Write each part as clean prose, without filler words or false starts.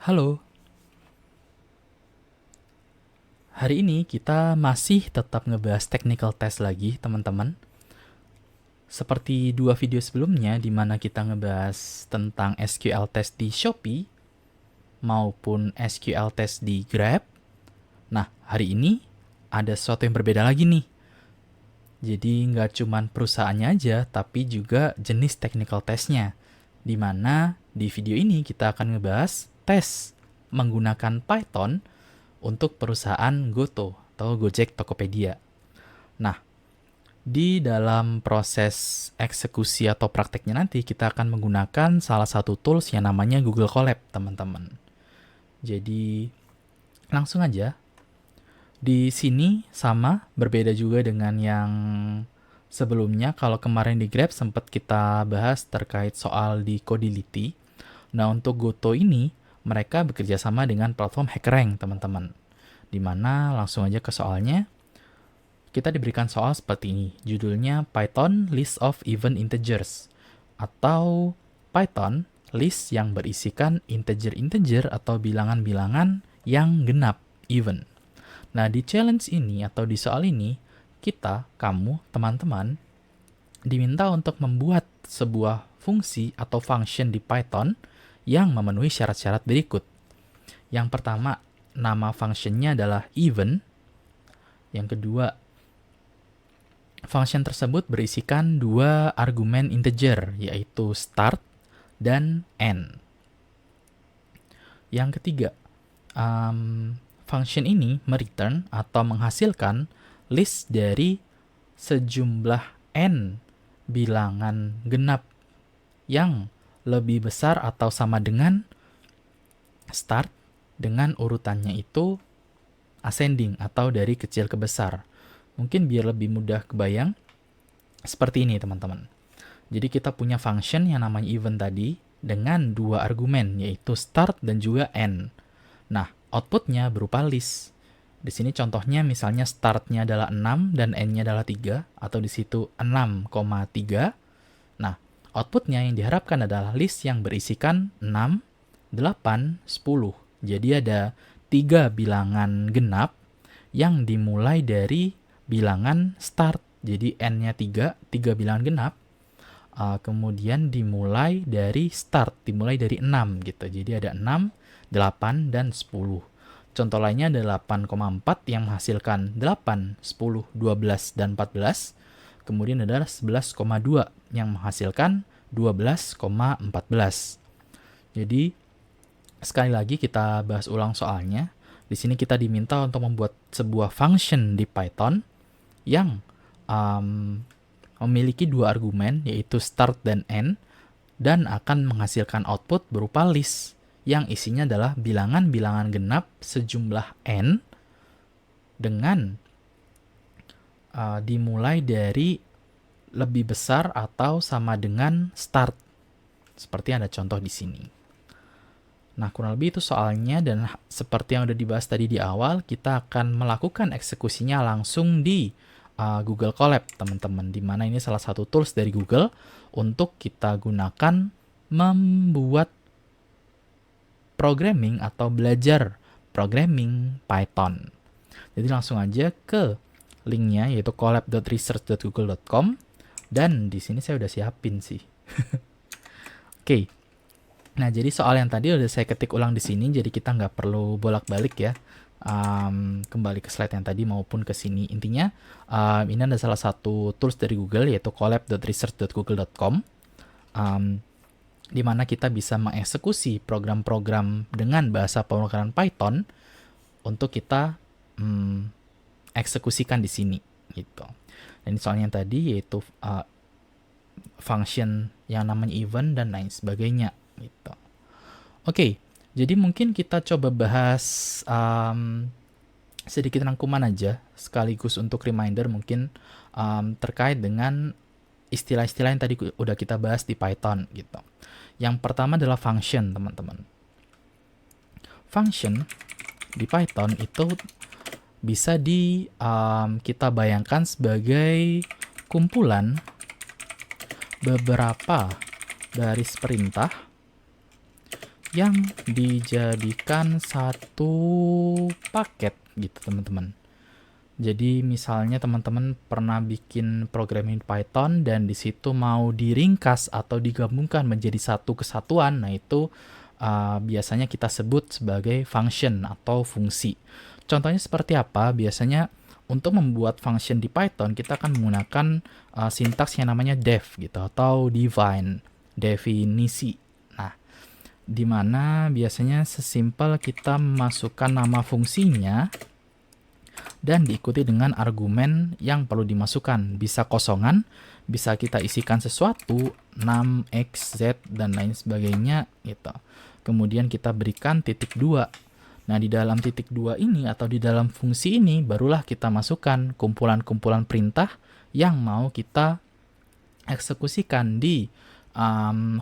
Halo, hari ini kita masih tetap ngebahas technical test lagi, teman-teman. Seperti dua video sebelumnya, di mana kita ngebahas tentang SQL test di Shopee maupun SQL test di Grab. Nah, hari ini ada sesuatu yang berbeda lagi nih. Jadi nggak cuman perusahaannya aja, tapi juga jenis technical testnya. Di mana di video ini kita akan ngebahas tes menggunakan Python untuk perusahaan Goto atau Gojek Tokopedia. Nah, di dalam proses eksekusi atau prakteknya nanti kita akan menggunakan salah satu tools yang namanya Google Colab, teman-teman. Jadi, langsung aja. Di sini sama, berbeda juga dengan yang sebelumnya. Kalau kemarin di Grab sempat kita bahas terkait soal di Codility. Nah, untuk Goto ini, mereka bekerja sama dengan platform HackerRank, teman-teman. Dimana langsung aja ke soalnya, kita diberikan soal seperti ini. Judulnya Python List of Even Integers, atau Python list yang berisikan integer-integer atau bilangan-bilangan yang genap, even. Nah, di challenge ini atau di soal ini, kita, kamu, teman-teman, diminta untuk membuat sebuah fungsi atau function di Python yang memenuhi syarat-syarat berikut. Yang pertama, nama functionnya adalah even. Yang kedua, function tersebut berisikan dua argumen integer, yaitu start dan end. Yang ketiga, function ini mereturn atau menghasilkan list dari sejumlah n bilangan genap yang lebih besar atau sama dengan start dengan urutannya itu ascending atau dari kecil ke besar. Mungkin biar lebih mudah kebayang, seperti ini teman-teman. Jadi kita punya function yang namanya even tadi dengan dua argumen, yaitu start dan juga end. Nah, outputnya berupa list. Di sini contohnya misalnya startnya adalah 6 dan n-nya adalah 3, atau di situ 6,3. Nah, outputnya yang diharapkan adalah list yang berisikan 6, 8, 10. Jadi ada 3 bilangan genap yang dimulai dari bilangan start. Jadi n-nya 3 bilangan genap. Kemudian dimulai dari start, dimulai dari 6 gitu. Jadi ada 6, 8, dan 10. Contoh lainnya ada 8,4 yang menghasilkan 8, 10, 12, dan 14. Kemudian ada 11,2 yang menghasilkan 12,14. Jadi, sekali lagi kita bahas ulang soalnya. Di sini kita diminta untuk membuat sebuah function di Python yang memiliki dua argumen, yaitu start dan end, dan akan menghasilkan output berupa list yang isinya adalah bilangan-bilangan genap sejumlah n dengan dimulai dari lebih besar atau sama dengan start. Seperti ada contoh di sini. Nah, kurang lebih itu soalnya, dan seperti yang udah dibahas tadi di awal, kita akan melakukan eksekusinya langsung di Google Colab, teman-teman, di mana ini salah satu tools dari Google untuk kita gunakan membuat programming atau belajar programming Python. Jadi langsung aja ke linknya, yaitu colab.research.google.com, dan di sini saya udah siapin sih. Oke. Nah, jadi soal yang tadi udah saya ketik ulang di sini, jadi kita nggak perlu bolak-balik ya. Kembali ke slide yang tadi maupun ke sini. Intinya, ini ada salah satu tools dari Google, yaitu colab.research.google.com, di mana kita bisa mengeksekusi program-program dengan bahasa pemrograman Python untuk kita eksekusikan di sini gitu. Dan soalnya yang tadi yaitu function yang namanya even dan lain sebagainya gitu. Oke, jadi mungkin kita coba bahas sedikit rangkuman aja, sekaligus untuk reminder mungkin terkait dengan istilah-istilah yang tadi udah kita bahas di Python gitu. Yang pertama adalah function, teman-teman. Function di Python itu bisa kita bayangkan sebagai kumpulan beberapa baris perintah yang dijadikan satu paket gitu teman-teman. Jadi misalnya teman-teman pernah bikin programming Python dan di situ mau diringkas atau digabungkan menjadi satu kesatuan, nah itu biasanya kita sebut sebagai function atau fungsi. Contohnya seperti apa? Biasanya untuk membuat function di Python kita akan menggunakan sintaks yang namanya def gitu atau define, definisi. Nah, di mana biasanya sesimpel kita memasukkan nama fungsinya dan diikuti dengan argumen yang perlu dimasukkan. Bisa kosongan, bisa kita isikan sesuatu, 6, X, Z, dan lain sebagainya gitu. Kemudian kita berikan titik 2. Nah, di dalam titik 2 ini atau di dalam fungsi ini barulah kita masukkan kumpulan-kumpulan perintah yang mau kita eksekusikan di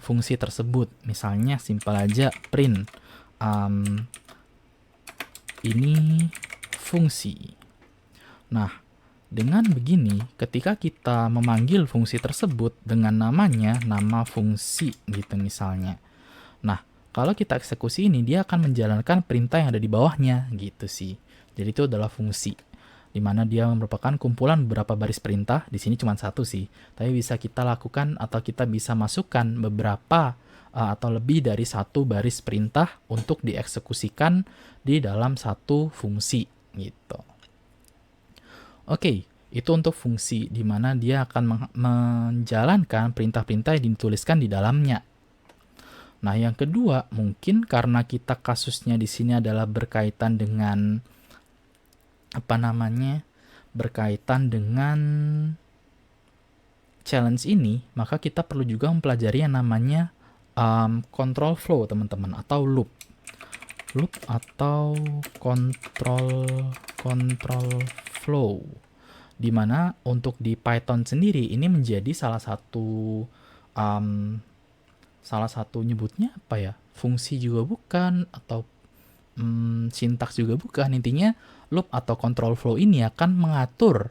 fungsi tersebut. Misalnya simpel aja print ini fungsi. Nah, dengan begini, ketika kita memanggil fungsi tersebut dengan namanya, nama fungsi gitu misalnya. Nah, kalau kita eksekusi ini, dia akan menjalankan perintah yang ada di bawahnya gitu sih. Jadi itu adalah fungsi, di mana dia merupakan kumpulan beberapa baris perintah. Di sini cuma satu sih, tapi bisa kita lakukan atau kita bisa masukkan beberapa atau lebih dari satu baris perintah untuk dieksekusikan di dalam satu fungsi gitu. Oke, itu untuk fungsi di mana dia akan menjalankan perintah-perintah yang dituliskan di dalamnya. Nah, yang kedua, mungkin karena kita kasusnya di sini adalah berkaitan dengan berkaitan dengan challenge ini, maka kita perlu juga mempelajari yang namanya control flow, teman-teman, atau loop. Loop atau control flow, dimana untuk di Python sendiri ini menjadi salah satu nyebutnya apa ya, fungsi juga bukan atau sintaks juga bukan. Intinya loop atau control flow ini akan mengatur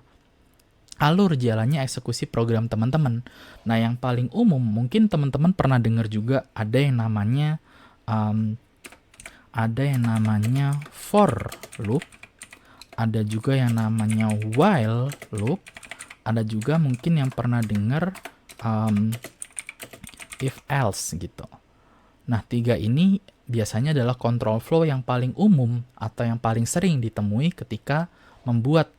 alur jalannya eksekusi program teman-teman. Nah, yang paling umum mungkin teman-teman pernah dengar juga ada yang namanya for loop, ada juga yang namanya while loop, ada juga mungkin yang pernah dengar if else gitu. Nah, tiga ini biasanya adalah control flow yang paling umum atau yang paling sering ditemui ketika membuat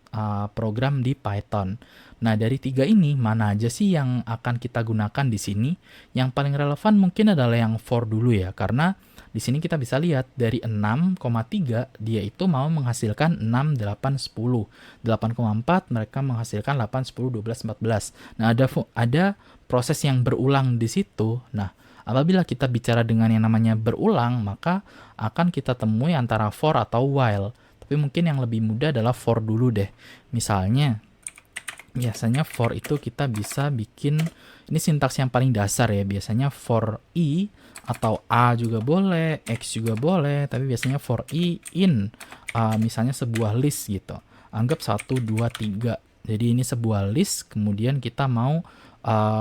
program di Python. Nah, dari tiga ini mana aja sih yang akan kita gunakan di sini? Yang paling relevan mungkin adalah yang for dulu ya, karena di sini kita bisa lihat dari 6,3 dia itu mau menghasilkan 6, 8, 10. 8,4 mereka menghasilkan 8, 10, 12, 14. Nah, ada proses yang berulang di situ. Nah, apabila kita bicara dengan yang namanya berulang, maka akan kita temui antara for atau while. Tapi mungkin yang lebih mudah adalah for dulu deh. Misalnya, biasanya for itu kita bisa bikin, ini sintaks yang paling dasar ya, biasanya for i atau a juga boleh, x juga boleh, tapi biasanya for i in misalnya sebuah list gitu. Anggap 1, 2, 3. Jadi ini sebuah list, kemudian kita mau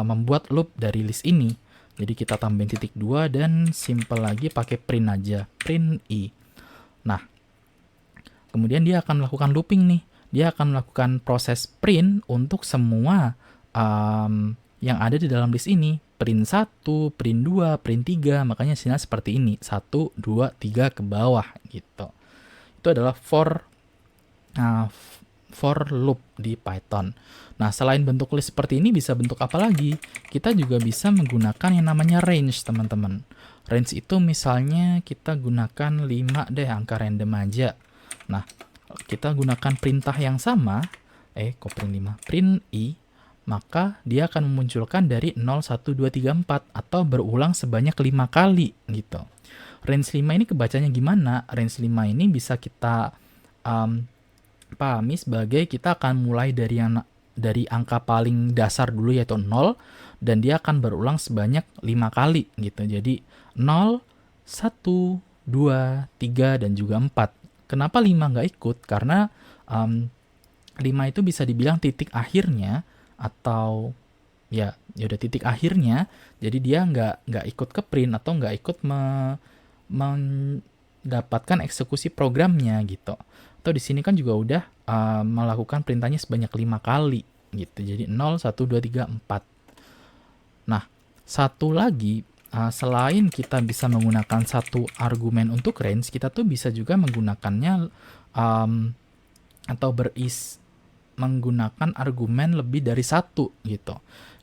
membuat loop dari list ini. Jadi kita tambahin titik 2 dan simple lagi pakai print aja, print i. Nah, kemudian dia akan melakukan looping nih. Dia akan melakukan proses print untuk semua yang ada di dalam list ini. Print 1, print 2, print 3. Makanya sinyal seperti ini. 1, 2, 3 ke bawah gitu. Itu adalah for loop di Python. Nah, selain bentuk list seperti ini, bisa bentuk apa lagi? Kita juga bisa menggunakan yang namanya range, teman-teman. Range itu misalnya kita gunakan 5 deh, angka random aja. Nah, kita gunakan perintah yang sama, print 5, print i, maka dia akan memunculkan dari 0, 1, 2, 3, 4 atau berulang sebanyak 5 kali gitu. Range 5 ini kebacanya gimana? Range 5 ini bisa kita pahami sebagai kita akan mulai dari angka paling dasar dulu yaitu 0 dan dia akan berulang sebanyak 5 kali gitu. Jadi 0, 1, 2, 3 dan juga 4. Kenapa 5 nggak ikut? Karena 5 itu bisa dibilang titik akhirnya atau ya udah titik akhirnya. Jadi dia nggak ikut ke print atau nggak ikut mendapatkan eksekusi programnya gitu. Atau di sini kan juga udah melakukan perintahnya sebanyak 5 kali gitu. Jadi 0, 1, 2, 3, 4. Nah, satu lagi, selain kita bisa menggunakan satu argumen untuk range, kita tuh bisa juga menggunakannya atau menggunakan argumen lebih dari satu gitu.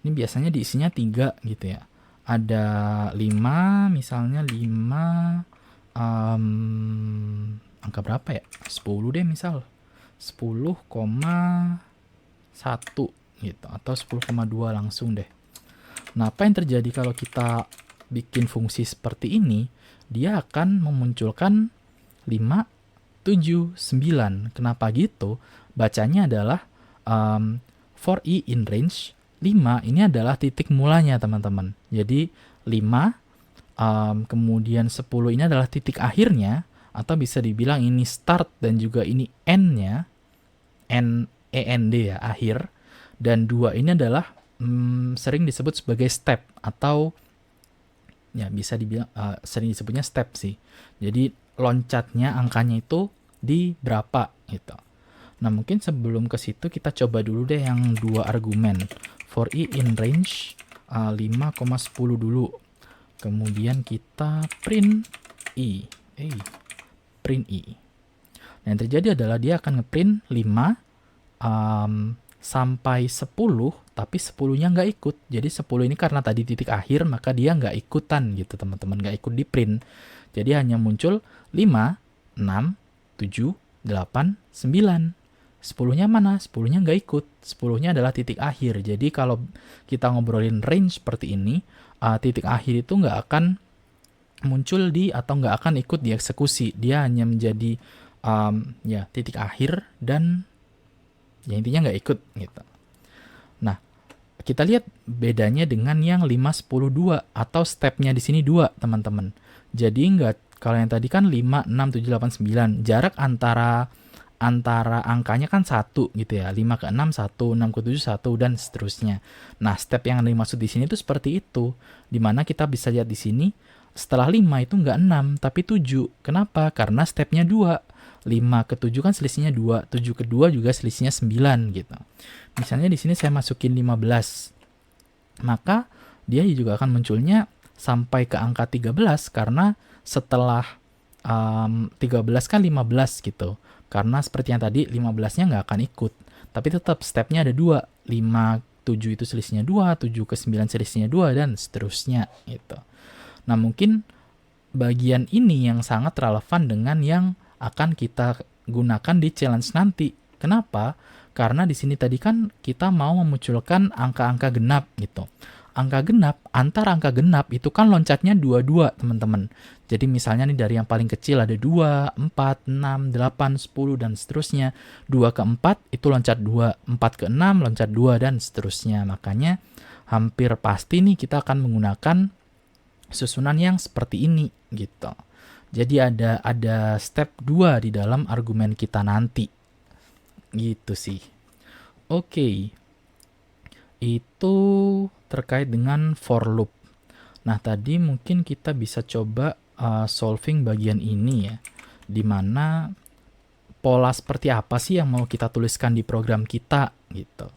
Ini biasanya diisinya 3 gitu ya. Ada 5, misalnya 5, angka berapa ya? 10 deh misal. 10,1 gitu. Atau 10,2 langsung deh. Nah, apa yang terjadi kalau kita bikin fungsi seperti ini? Dia akan memunculkan 5, 7, 9. Kenapa gitu? Bacanya adalah for i in range 5 ini adalah titik mulanya teman-teman. Jadi 5 kemudian 10 ini adalah titik akhirnya, atau bisa dibilang ini start dan juga ini end-nya, end ya, akhir, dan 2 ini adalah sering disebut sebagai step, atau ya bisa dibilang sering disebutnya step sih. Jadi loncatnya angkanya itu di berapa gitu. Nah, mungkin sebelum ke situ kita coba dulu deh yang 2 argumen. For i in range 5,10 dulu. Kemudian kita print i. Print i. Nah, yang terjadi adalah dia akan ngeprint 5 sampai 10, tapi 10-nya nggak ikut. Jadi 10 ini karena tadi titik akhir, maka dia nggak ikutan gitu teman-teman, nggak ikut di print. Jadi hanya muncul 5, 6, 7, 8, 9. 10-nya mana? 10-nya nggak ikut. 10-nya adalah titik akhir. Jadi kalau kita ngobrolin range seperti ini, titik akhir itu nggak akan muncul atau nggak akan ikut dieksekusi. Dia hanya menjadi titik akhir dan ya intinya nggak ikut gitu. Nah, kita lihat bedanya dengan yang 5, 10, 2 atau stepnya di sini 2 teman-teman. Jadi kalau yang tadi kan 5, 6, 7, 8, 9. Jarak antara angkanya kan 1 gitu ya. 5 ke 6, 1, 6 ke 7, 1, dan seterusnya. Nah, step yang dimaksud di sini itu seperti itu. Dimana kita bisa lihat di sini, setelah 5 itu nggak 6, tapi 7. Kenapa? Karena stepnya 2. 5 ke 7 kan selisihnya 2. 7 ke 2 juga selisihnya 9 gitu. Misalnya di sini saya masukin 15. Maka dia juga akan munculnya sampai ke angka 13 karena setelah 13 kan 15 gitu. Karena seperti yang tadi 15-nya nggak akan ikut. Tapi tetap stepnya ada 2. 5, 7 itu selisihnya 2, 7 ke 9 selisihnya 2, dan seterusnya gitu. Nah, mungkin bagian ini yang sangat relevan dengan yang akan kita gunakan di challenge nanti. Kenapa? Karena di sini tadi kan kita mau memunculkan angka-angka genap gitu. Antar angka genap itu kan loncatnya 22 teman-teman. Jadi misalnya nih dari yang paling kecil ada 2, 4, 6, 8, 10, dan seterusnya. 2 ke 4 itu loncat 2, 4 ke 6 loncat 2, dan seterusnya. Makanya hampir pasti nih kita akan menggunakan susunan yang seperti ini gitu. Jadi ada step 2 di dalam argumen kita nanti. Gitu sih. Oke. Itu terkait dengan for loop. Nah, tadi mungkin kita bisa coba solving bagian ini ya. Dimana pola seperti apa sih yang mau kita tuliskan di program kita gitu.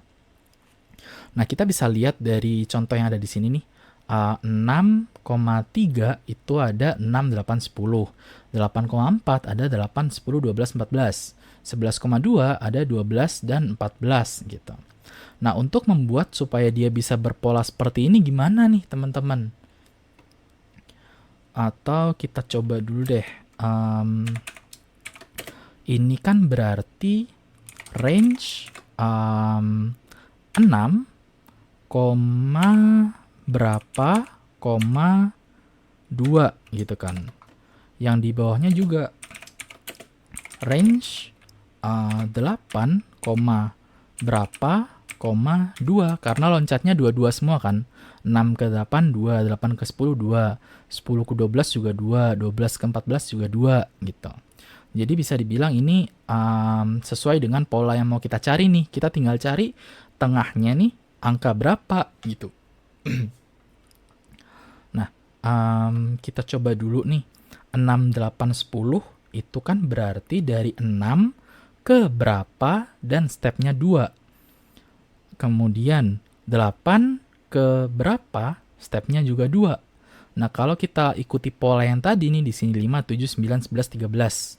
Nah, kita bisa lihat dari contoh yang ada di sini nih. 6,3 itu ada 6, 8, 10. 8,4 ada 8, 10, 12, 14. 11,2 ada 12 dan 14 gitu. Nah, untuk membuat supaya dia bisa berpola seperti ini gimana nih teman-teman? Atau kita coba dulu deh. Ini kan berarti range 6, berapa, 2 gitu kan. Yang di bawahnya juga range 8, berapa, 2, karena loncatnya 22 semua kan. 6 ke 8, 2, 8 ke 10, 2, 10 ke 12 juga 2, 12 ke 14 juga 2 gitu. Jadi bisa dibilang ini sesuai dengan pola yang mau kita cari nih. Kita tinggal cari tengahnya nih angka berapa gitu. Nah, kita coba dulu nih. 6, 8, 10 itu kan berarti dari 6 ke berapa dan stepnya 2. Kemudian 8 ke berapa, stepnya juga 2. Nah, kalau kita ikuti pola yang tadi nih, di sini 5, 7, 9, 11, 13.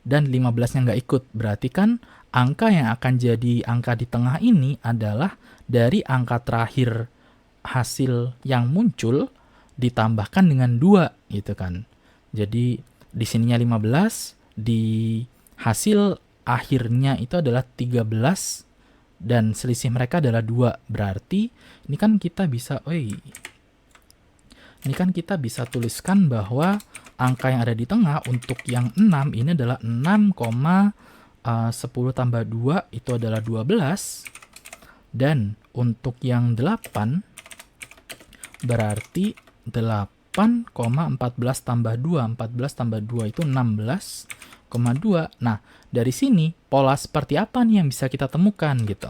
Dan 15-nya nggak ikut. Berarti kan angka yang akan jadi angka di tengah ini adalah dari angka terakhir hasil yang muncul ditambahkan dengan 2 gitu kan. Jadi di sininya 15, di hasil akhirnya itu adalah 13 dan selisih mereka adalah 2. Berarti ini kan kita bisa tuliskan bahwa angka yang ada di tengah untuk yang 6 ini adalah 6,10 tambah 2 itu adalah 12. Dan untuk yang 8 berarti 8,14 tambah 2. 14 tambah 2 itu 16,2. Nah, dari sini pola seperti apa nih yang bisa kita temukan gitu.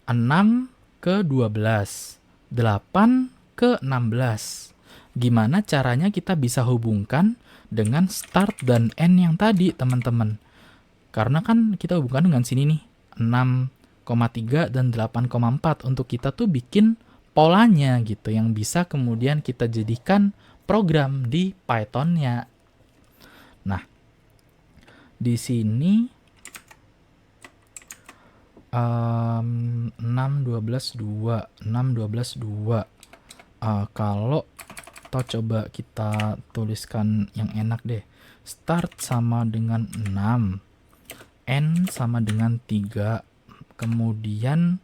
6 ke 12, 8 ke 16. Gimana caranya kita bisa hubungkan dengan start dan end yang tadi, teman-teman? Karena kan kita hubungkan dengan sini nih, 6,3 dan 8,4. Untuk kita tuh bikin polanya gitu, yang bisa kemudian kita jadikan program di Python-nya. Nah, di sini 6, 12, 2. 6, 12, 2. Kalau coba kita tuliskan yang enak deh. Start sama dengan 6. N sama dengan 3. Kemudian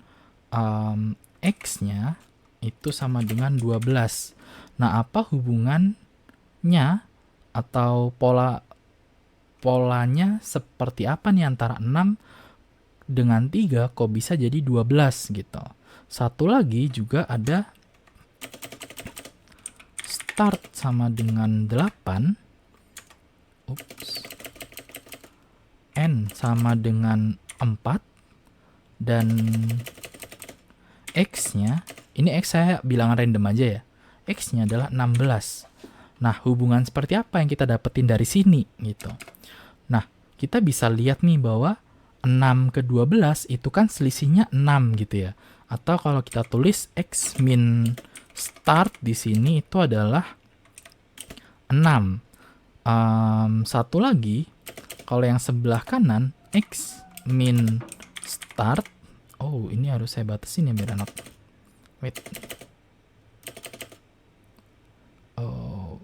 X-nya itu sama dengan 12. Nah, apa hubungannya atau polanya seperti apa nih antara 6 dengan 3 kok bisa jadi 12 gitu. Satu lagi juga ada start sama dengan 8. N sama dengan 4. Dan X-nya, ini X saya bilang random aja ya. X-nya adalah 16. Nah, hubungan seperti apa yang kita dapetin dari sini gitu. Nah, kita bisa lihat nih bahwa 6 ke 12 itu kan selisihnya 6 gitu ya. Atau kalau kita tulis X min start di sini itu adalah 6. Satu lagi, kalau yang sebelah kanan, X min start. Oh, ini harus saya batasin ya biar enak. Wait. Oh.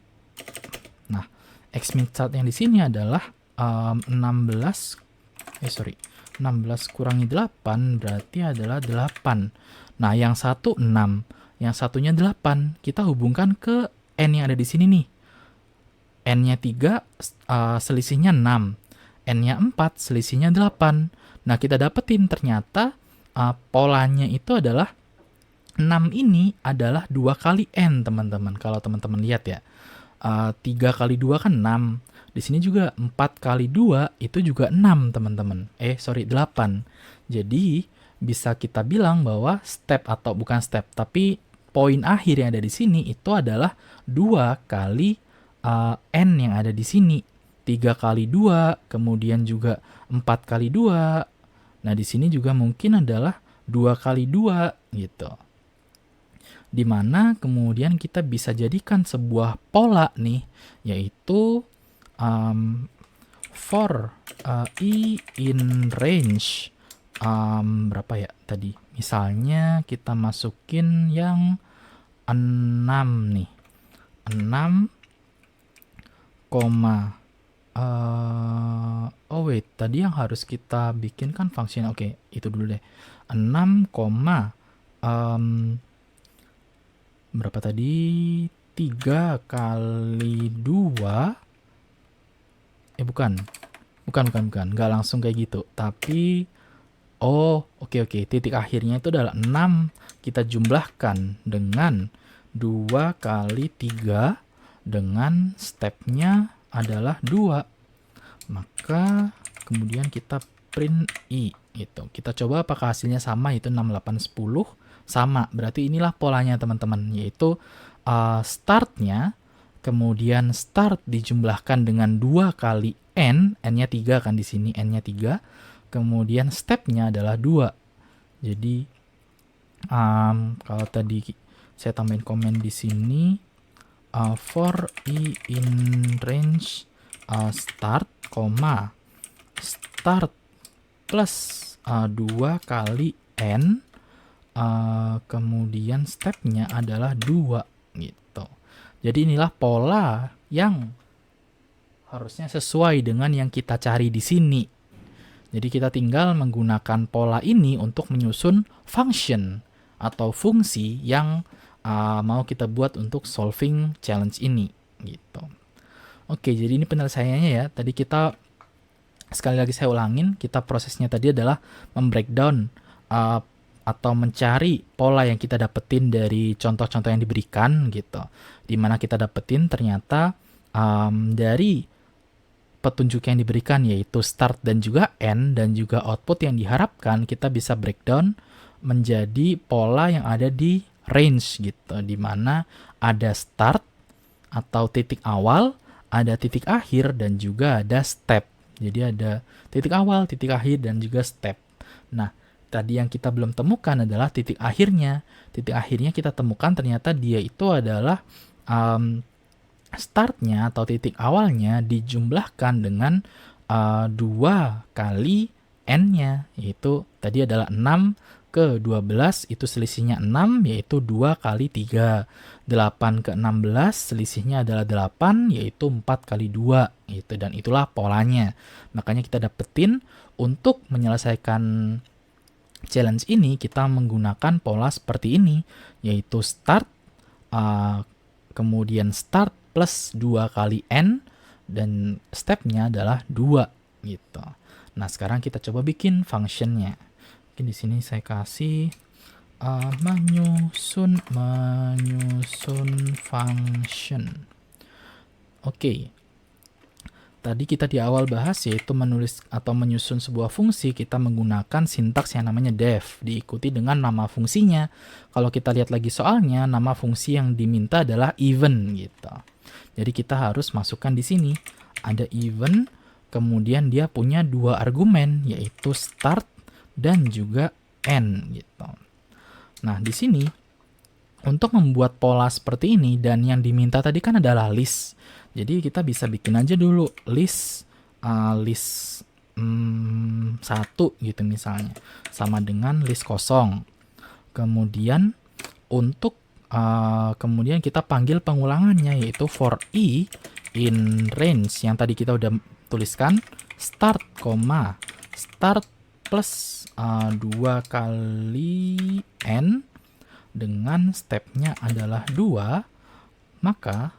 Nah, X min start yang di sini adalah 16 kurangi 8 berarti adalah 8. Nah, yang satu 6, yang satunya 8. Kita hubungkan ke N yang ada di sini nih. N-nya 3, selisihnya 6. N-nya 4, selisihnya 8. Nah, kita dapetin ternyata polanya itu adalah 6 ini adalah 2 kali N, teman-teman. Kalau teman-teman lihat ya. 3 kali 2 kan 6. Di sini juga 4 kali 2 itu juga 6, teman-teman. 8. Jadi, bisa kita bilang bahwa tapi poin akhir yang ada di sini itu adalah 2 kali N yang ada di sini. 3 kali 2, kemudian juga 4 kali 2. Nah, di sini juga mungkin adalah 2 kali 2 gitu. Dimana kemudian kita bisa jadikan sebuah pola nih, yaitu for I in range berapa ya tadi? Misalnya kita masukin yang 6 nih. 6, tadi yang harus kita bikin kan function. Oke, itu dulu deh. 6, berapa tadi? 3 kali 2. Bukan. Nggak langsung kayak gitu. Tapi, oke. Titik akhirnya itu adalah 6. Kita jumlahkan dengan 2 kali 3 dengan stepnya adalah 2. Maka kemudian kita print I gitu. Kita coba apakah hasilnya sama, itu 6, 8, 10. Sama, berarti inilah polanya teman-teman, yaitu startnya kemudian start dijumlahkan dengan 2 kali n, n-nya 3 kan di sini, n-nya 3, kemudian step-nya adalah 2. Jadi kalau tadi saya tambahin komen di sini, for i in range start, start plus 2 kali n, kemudian step-nya adalah 2 gitu. Jadi inilah pola yang harusnya sesuai dengan yang kita cari di sini. Jadi kita tinggal menggunakan pola ini untuk menyusun function atau fungsi yang mau kita buat untuk solving challenge ini gitu. Oke, jadi ini penyelesaiannya ya. Tadi kita, sekali lagi saya ulangin, kita prosesnya tadi adalah membreakdown atau mencari pola yang kita dapetin dari contoh-contoh yang diberikan gitu. Dimana kita dapetin ternyata dari petunjuk yang diberikan yaitu start dan juga end dan juga output yang diharapkan, kita bisa breakdown menjadi pola yang ada di range gitu, dimana ada start atau titik awal, ada titik akhir, dan juga ada step. Jadi ada titik awal, titik akhir, dan juga step. Nah, tadi yang kita belum temukan adalah titik akhirnya. Titik akhirnya kita temukan ternyata dia itu adalah startnya atau titik awalnya dijumlahkan dengan 2 kali n-nya, yaitu tadi adalah 6 ke 12, itu selisihnya 6, yaitu 2 kali 3. 8 ke 16, selisihnya adalah 8, yaitu 4 kali 2. Gitu, dan itulah polanya. Makanya kita dapetin untuk menyelesaikan challenge ini, kita menggunakan pola seperti ini, yaitu start, kemudian start plus 2 kali n, dan stepnya adalah 2. Gitu. Nah, sekarang kita coba bikin functionnya. Mungkin di sini saya kasih menyusun function. Oke. Tadi kita di awal bahas yaitu menulis atau menyusun sebuah fungsi, kita menggunakan sintaks yang namanya def, diikuti dengan nama fungsinya. Kalau kita lihat lagi soalnya, nama fungsi yang diminta adalah even gitu. Jadi kita harus masukkan di sini ada even, kemudian dia punya 2 argumen yaitu start dan juga n gitu. Nah, di sini untuk membuat pola seperti ini, dan yang diminta tadi kan adalah list. Jadi kita bisa bikin aja dulu list 1 gitu misalnya, sama dengan list kosong. Kemudian untuk kemudian kita panggil pengulangannya yaitu for i in range yang tadi kita udah tuliskan, start, start plus 2 kali n dengan stepnya adalah 2, maka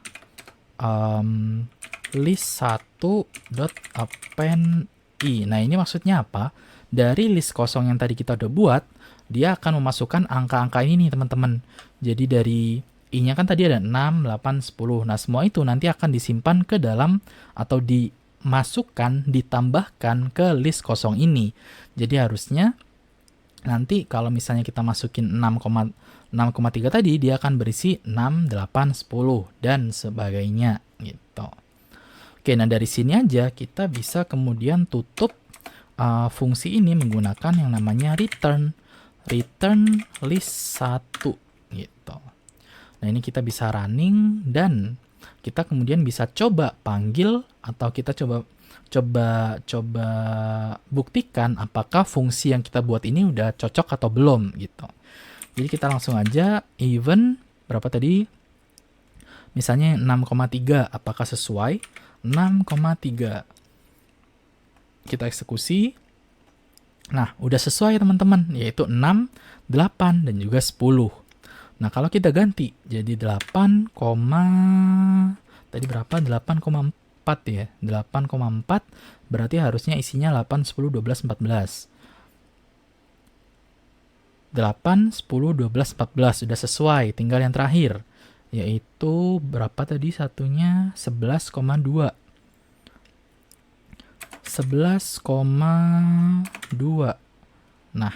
list 1.append i. Nah, ini maksudnya apa? Dari list kosong yang tadi kita udah buat, dia akan memasukkan angka-angka ini nih teman-teman. Jadi dari i-nya kan tadi ada 6, 8, 10. Nah, semua itu nanti akan disimpan ke dalam atau dimasukkan, ditambahkan ke list kosong ini. Jadi harusnya nanti kalau misalnya kita masukin 6,3 tadi, dia akan berisi 6, 8, 10, dan sebagainya gitu. Oke, nah dari sini aja kita bisa kemudian tutup fungsi ini menggunakan yang namanya return list 1 gitu. Nah, ini kita bisa running dan kita kemudian bisa coba panggil atau kita coba buktikan apakah fungsi yang kita buat ini udah cocok atau belum gitu. Jadi kita langsung aja even berapa tadi? Misalnya 6,3, apakah sesuai? 6,3. Kita eksekusi. Nah, udah sesuai teman-teman, yaitu 6, 8, dan juga 10. Nah, kalau kita ganti jadi 8, tadi berapa? 8,4 ya. 8,4 berarti harusnya isinya 8, 10, 12, 14. 8, 10, 12, 14 sudah sesuai. Tinggal yang terakhir, yaitu berapa tadi satunya? 11,2. 11,2. Nah,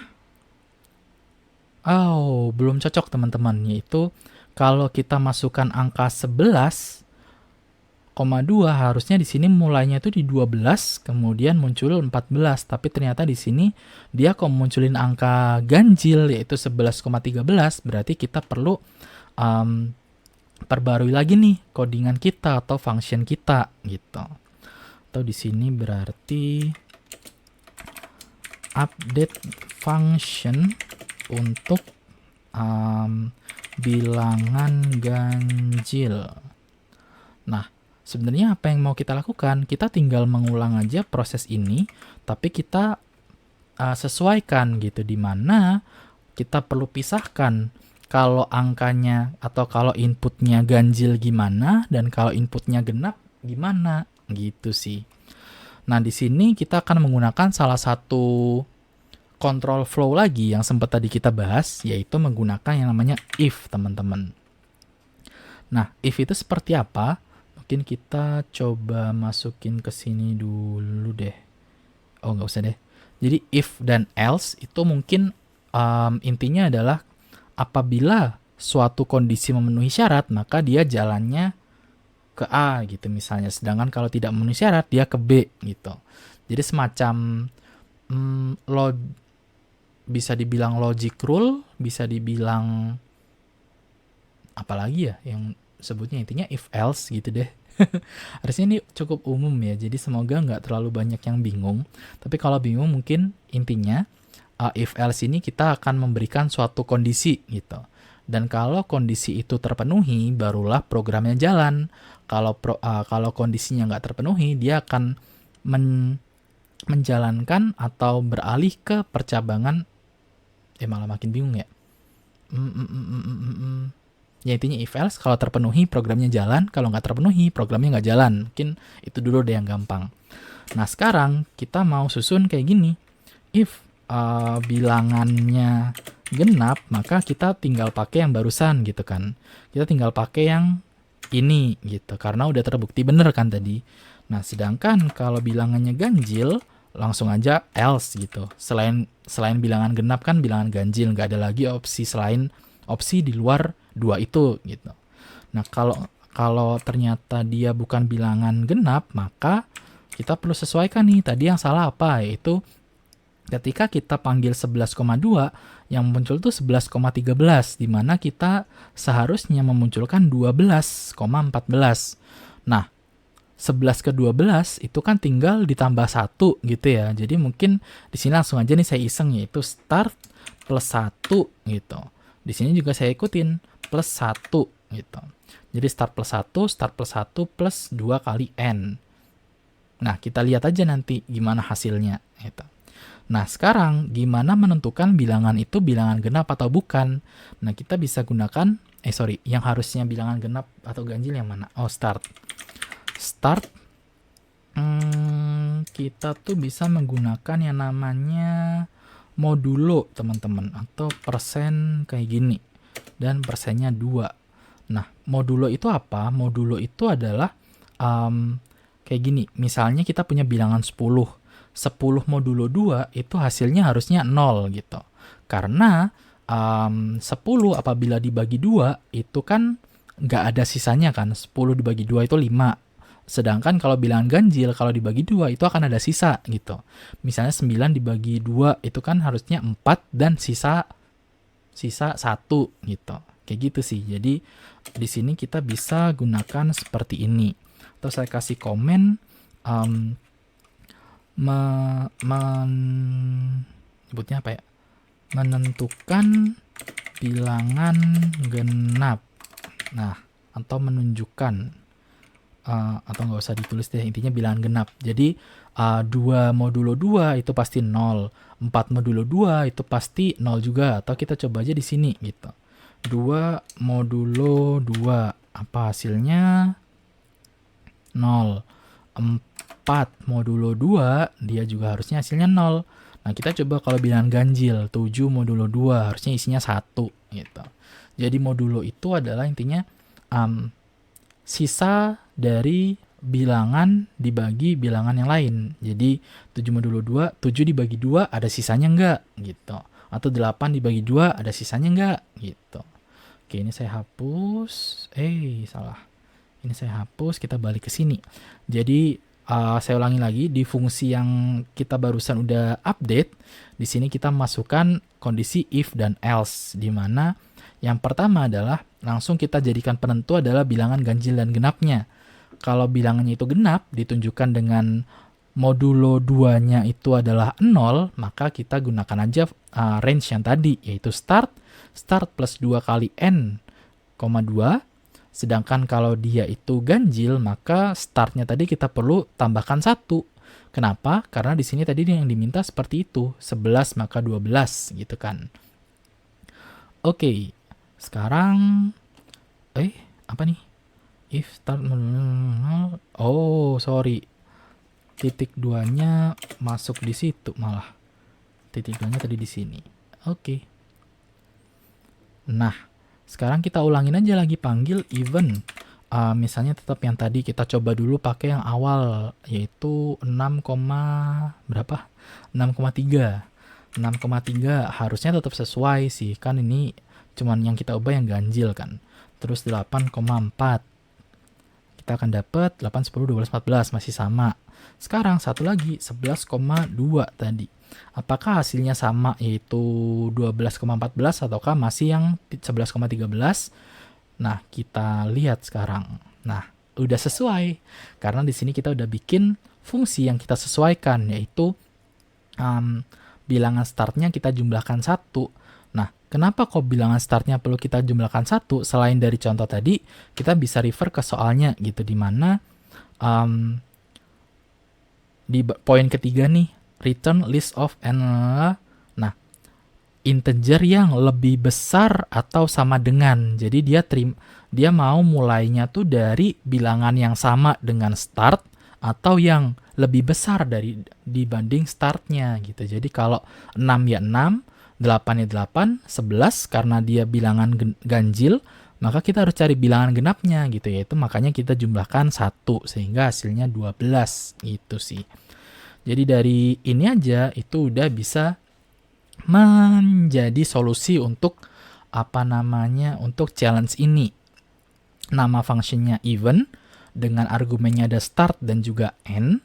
belum cocok teman-teman, yaitu kalau kita masukkan angka 11 harusnya di sini mulainya itu di 12, kemudian muncul 14, tapi ternyata di sini dia kok munculin angka ganjil yaitu 11,13, berarti kita perlu perbarui lagi nih codingan kita atau function kita gitu. Atau di sini berarti update function untuk bilangan ganjil. Nah, sebenarnya apa yang mau kita lakukan? Kita tinggal mengulang aja proses ini, tapi kita sesuaikan gitu, di mana kita perlu pisahkan kalau angkanya atau kalau inputnya ganjil gimana dan kalau inputnya genap gimana gitu sih. Nah, di sini kita akan menggunakan salah satu control flow lagi yang sempat tadi kita bahas, yaitu menggunakan yang namanya if, teman-teman. Nah, if itu seperti apa? Mungkin kita coba masukin ke sini dulu deh. Oh, nggak usah deh. Jadi if dan else itu mungkin intinya adalah apabila suatu kondisi memenuhi syarat, maka dia jalannya ke A gitu misalnya. Sedangkan kalau tidak memenuhi syarat, dia ke B gitu. Jadi semacam bisa dibilang logic rule, bisa dibilang apalagi ya yang sebutnya, intinya if else gitu deh. Harusnya ini cukup umum ya, jadi semoga nggak terlalu banyak yang bingung. Tapi kalau bingung mungkin intinya if else ini kita akan memberikan suatu kondisi gitu. Dan kalau kondisi itu terpenuhi, barulah programnya jalan. Kalau kondisinya nggak terpenuhi, dia akan menjalankan atau beralih ke percabangan. Malah makin bingung ya. Ya intinya if else, kalau terpenuhi programnya jalan, kalau nggak terpenuhi programnya nggak jalan. Mungkin itu dulu deh yang gampang. Nah sekarang kita mau susun kayak gini. If bilangannya genap, maka kita tinggal pakai yang barusan gitu kan. Kita tinggal pakai yang ini gitu, karena udah terbukti bener kan tadi. Nah sedangkan kalau bilangannya ganjil, langsung aja else gitu. Selain bilangan genap kan bilangan ganjil, nggak ada lagi opsi selain opsi di luar 2 itu gitu. Nah kalau ternyata dia bukan bilangan genap, maka kita perlu sesuaikan nih tadi yang salah apa, yaitu ketika kita panggil 11,2 yang muncul tuh 11,13, di mana kita seharusnya memunculkan 12,14. Nah 11 ke 12 itu kan tinggal ditambah 1 gitu ya. Jadi mungkin di sini langsung aja nih saya iseng, yaitu start plus 1 gitu. Di sini juga saya ikutin plus 1 gitu. Jadi start plus 1 plus 2 kali n. Nah, kita lihat aja nanti gimana hasilnya gitu. Nah, sekarang gimana menentukan bilangan itu bilangan genap atau bukan? Nah, kita bisa gunakan yang harusnya bilangan genap atau ganjil yang mana? Oh, start. Kita tuh bisa menggunakan yang namanya modulo, teman-teman, atau persen kayak gini. Dan persennya 2. Nah, modulo itu apa? Modulo itu adalah kayak gini. Misalnya kita punya bilangan 10 modulo 2 itu hasilnya harusnya 0 gitu. Karena 10 apabila dibagi 2 itu kan nggak ada sisanya kan. 10 dibagi 2 itu 5. Sedangkan kalau bilangan ganjil, kalau dibagi 2 itu akan ada sisa gitu. Misalnya 9 dibagi 2 itu kan harusnya 4 dan sisa 1 gitu. Kayak gitu sih. Jadi di sini kita bisa gunakan seperti ini. Atau saya kasih komen sebutnya apa ya? Menentukan bilangan genap. Nah, atau menunjukkan atau nggak usah ditulis deh, intinya bilangan genap. Jadi 2 modulo 2 itu pasti 0, 4 modulo 2 itu pasti 0 juga. Atau kita coba aja di sini gitu. 2 modulo 2 apa hasilnya? 0. 4 modulo 2 dia juga harusnya hasilnya 0. Nah, kita coba kalau bilangan ganjil 7 modulo 2 harusnya isinya 1 gitu. Jadi modulo itu adalah intinya sisa dari bilangan dibagi bilangan yang lain. Jadi 7 modulo 2, 7 dibagi 2 ada sisanya enggak gitu. Atau 8 dibagi 2 ada sisanya enggak gitu. Oke, ini saya hapus. Salah. Ini saya hapus, kita balik ke sini. Jadi saya ulangi lagi, di fungsi yang kita barusan udah update, di sini kita masukkan kondisi if dan else, di mana yang pertama adalah langsung kita jadikan penentu adalah bilangan ganjil dan genapnya. Kalau bilangannya itu genap, ditunjukkan dengan modulo 2-nya itu adalah 0, maka kita gunakan aja range yang tadi, yaitu start plus 2 kali n, 2. Sedangkan kalau dia itu ganjil, maka startnya tadi kita perlu tambahkan 1. Kenapa? Karena di sini tadi yang diminta seperti itu, 11 maka 12 gitu kan. Oke, sekarang apa nih? If start, oh sorry, titik 2-nya masuk di situ malah. Titik 2-nya tadi di sini. Oke. Nah, sekarang kita ulangin aja lagi panggil even. Misalnya tetap yang tadi kita coba dulu pakai yang awal, yaitu 6, berapa? 6,3. 6,3 harusnya tetap sesuai sih, kan ini cuman yang kita ubah yang ganjil kan. Terus 8,4. Kita akan dapat 8, 10, 12, 14, masih sama. Sekarang satu lagi, 11,2 tadi. Apakah hasilnya sama, yaitu 12,14, ataukah masih yang 11,13? Nah, kita lihat sekarang. Nah, udah sesuai. Karena di sini kita udah bikin fungsi yang kita sesuaikan, yaitu bilangan startnya kita jumlahkan 1. Nah, kenapa kok bilangan startnya perlu kita jumlahkan 1? Selain dari contoh tadi, kita bisa refer ke soalnya gitu, dimana di poin ketiga nih, return list of n. Nah, integer yang lebih besar atau sama dengan. Jadi dia mau mulainya tuh dari bilangan yang sama dengan start atau yang lebih besar dibanding startnya gitu. Jadi kalau 6 ya 6, 8 ya 8, 11 karena dia bilangan ganjil, maka kita harus cari bilangan genapnya gitu, yaitu makanya kita jumlahkan 1 sehingga hasilnya 12 gitu sih. Jadi dari ini aja itu udah bisa menjadi solusi untuk untuk challenge ini. Nama functionnya even dengan argumennya ada start dan juga end.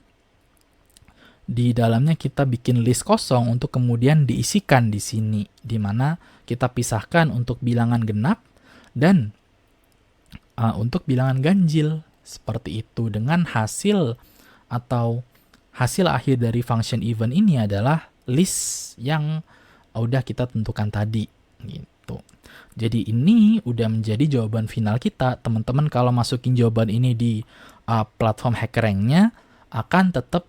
Di dalamnya kita bikin list kosong untuk kemudian diisikan di sini, di mana kita pisahkan untuk bilangan genap dan untuk bilangan ganjil seperti itu, dengan hasil akhir dari function even ini adalah list yang udah kita tentukan tadi gitu. Jadi ini udah menjadi jawaban final kita. Teman-teman kalau masukin jawaban ini di platform HackerRank-nya akan tetap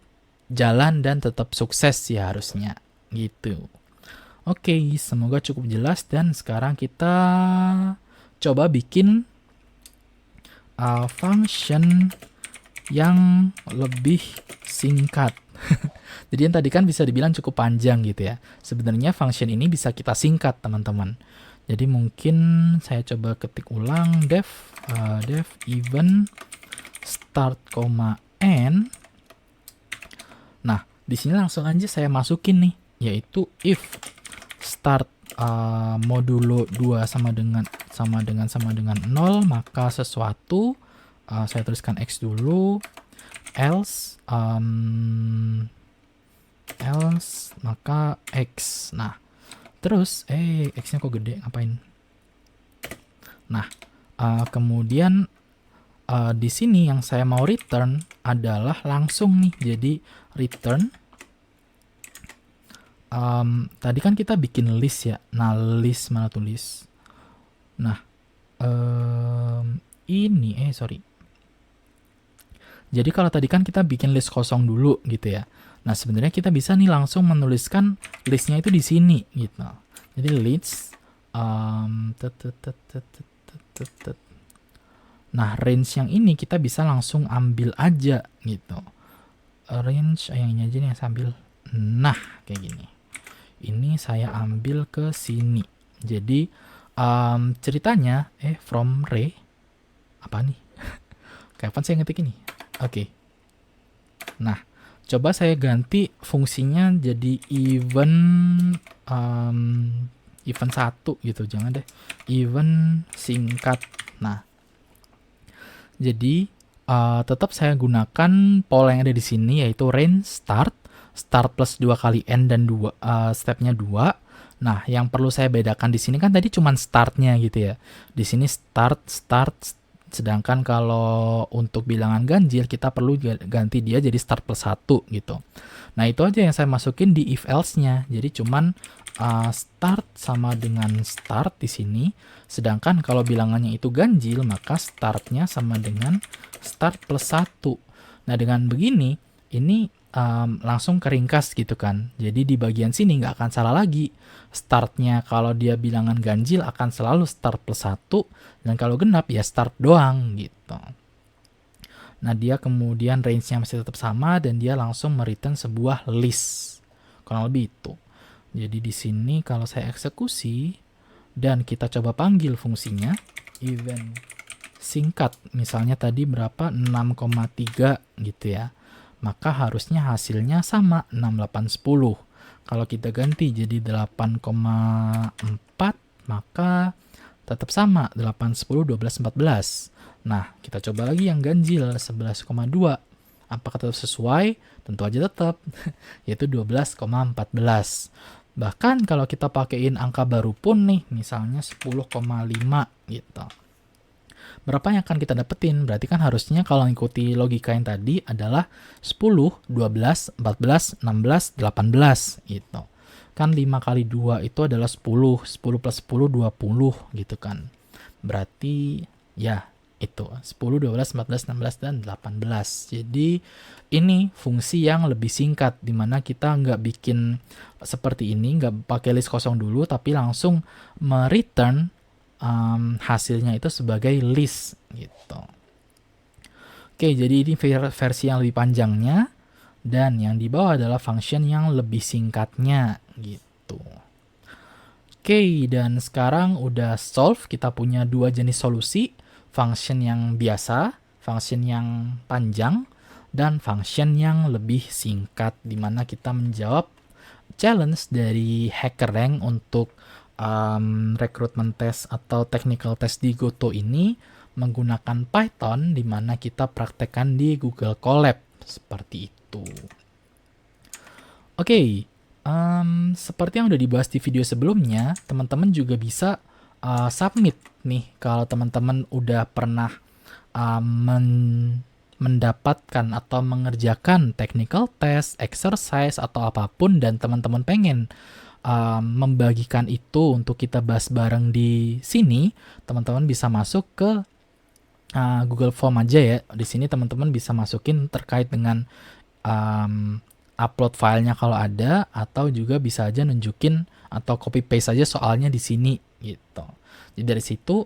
jalan dan tetap sukses ya harusnya gitu. Oke, semoga cukup jelas, dan sekarang kita coba bikin function yang lebih singkat. Jadi yang tadi kan bisa dibilang cukup panjang gitu ya. Sebenarnya function ini bisa kita singkat teman-teman. Jadi mungkin saya coba ketik ulang def even start, end. Nah, di sini langsung aja saya masukin nih, yaitu if start modulo 2 sama dengan 0, maka sesuatu, saya tuliskan x dulu, else maka x. Nah, terus x-nya kok gede, ngapain? Nah, kemudian di sini yang saya mau return adalah langsung nih, jadi return. Tadi kan kita bikin list ya. Nah, list mana tuh list? Nah, sorry. Jadi kalau tadi kan kita bikin list kosong dulu gitu ya. Nah, sebenarnya kita bisa nih langsung menuliskan listnya itu di sini gitu. Jadi list nah, range yang ini kita bisa langsung ambil aja gitu. Range yang ini aja nih yang sambil. Nah, kayak gini. Ini saya ambil ke sini. Jadi ceritanya from Ray apa nih? Kapan saya ngetik ini? Oke. Nah, coba saya ganti fungsinya jadi event 1 gitu, jangan deh. Event singkat. Nah, Jadi tetap saya gunakan pola yang ada di sini, yaitu range start plus 2 kali n dan stepnya 2. Nah, yang perlu saya bedakan di sini kan tadi cuma startnya gitu ya. Di sini start, sedangkan kalau untuk bilangan ganjil kita perlu ganti dia jadi start plus 1 gitu. Nah, itu aja yang saya masukin di if else-nya. Jadi cuman start sama dengan start di sini. Sedangkan kalau bilangannya itu ganjil, maka startnya sama dengan start plus 1. Nah, dengan begini, ini langsung keringkas gitu kan. Jadi di bagian sini nggak akan salah lagi. Startnya kalau dia bilangan ganjil akan selalu start plus 1, dan kalau genap ya start doang gitu. Nah, dia kemudian range-nya masih tetap sama dan dia langsung mereturn sebuah list. Kurang lebih itu. Jadi di sini kalau saya eksekusi dan kita coba panggil fungsinya, event singkat, misalnya tadi berapa? 6,3 gitu ya. Maka harusnya hasilnya sama, 6810. Kalau kita ganti jadi 8,4, maka tetap sama, 8, 10, 12, 14. Nah, kita coba lagi yang ganjil, 11,2. Apakah tetap sesuai? Tentu aja tetap, yaitu 12,14. Bahkan kalau kita pakaiin angka baru pun nih, misalnya 10,5 gitu. Berapa yang akan kita dapetin? Berarti kan harusnya kalau ngikuti logika yang tadi adalah 10, 12, 14, 16, 18 gitu. Kan 5 kali 2 itu adalah 10, 10 plus 10, 20 gitu kan. Berarti ya itu 10, 12, 14, 16, dan 18. Jadi ini fungsi yang lebih singkat, dimana kita nggak bikin seperti ini, nggak pakai list kosong dulu, tapi langsung mereturn hasilnya itu sebagai list gitu. Oke, jadi ini versi yang lebih panjangnya, dan yang di bawah adalah function yang lebih singkatnya gitu. Oke, dan sekarang udah solve, kita punya dua jenis solusi, function yang biasa, function yang panjang, dan function yang lebih singkat, dimana kita menjawab challenge dari HackerRank untuk recruitment test atau technical test di Goto ini menggunakan Python, di mana kita praktekkan di Google Colab seperti itu. Oke, seperti yang udah dibahas di video sebelumnya, teman-teman juga bisa submit nih kalau teman-teman udah pernah mendapatkan atau mengerjakan technical test, exercise, atau apapun, dan teman-teman pengen membagikan itu untuk kita bahas bareng di sini, teman-teman bisa masuk ke Google Form aja ya. Di sini teman-teman bisa masukin terkait dengan upload filenya kalau ada, atau juga bisa aja nunjukin atau copy paste aja soalnya di sini gitu. Jadi dari situ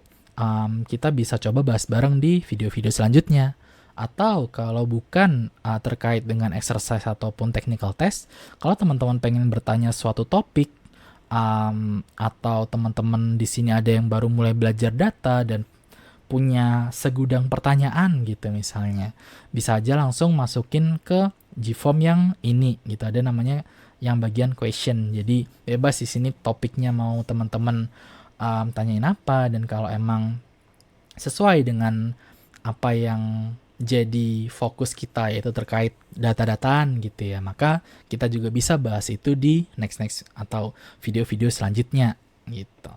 kita bisa coba bahas bareng di video-video selanjutnya. Atau kalau bukan terkait dengan exercise ataupun technical test, kalau teman-teman pengen bertanya suatu topik, atau teman-teman di sini ada yang baru mulai belajar data dan punya segudang pertanyaan gitu misalnya, bisa aja langsung masukin ke Gform yang ini gitu, ada namanya yang bagian question. Jadi bebas di sini topiknya mau teman-teman tanyain apa, dan kalau emang sesuai dengan apa yang jadi fokus kita, yaitu terkait data-dataan gitu ya, maka kita juga bisa bahas itu di next atau video-video selanjutnya gitu.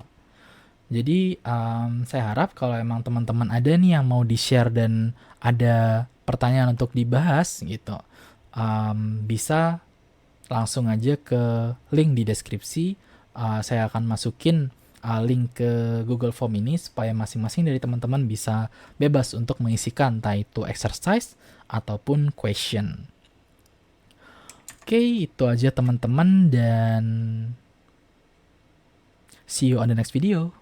Jadi saya harap kalau emang teman-teman ada nih yang mau di-share dan ada pertanyaan untuk dibahas gitu, bisa langsung aja ke link di deskripsi. Saya akan masukin link ke Google Form ini supaya masing-masing dari teman-teman bisa bebas untuk mengisikan entah itu exercise ataupun question. Oke, itu aja teman-teman, dan see you on the next video.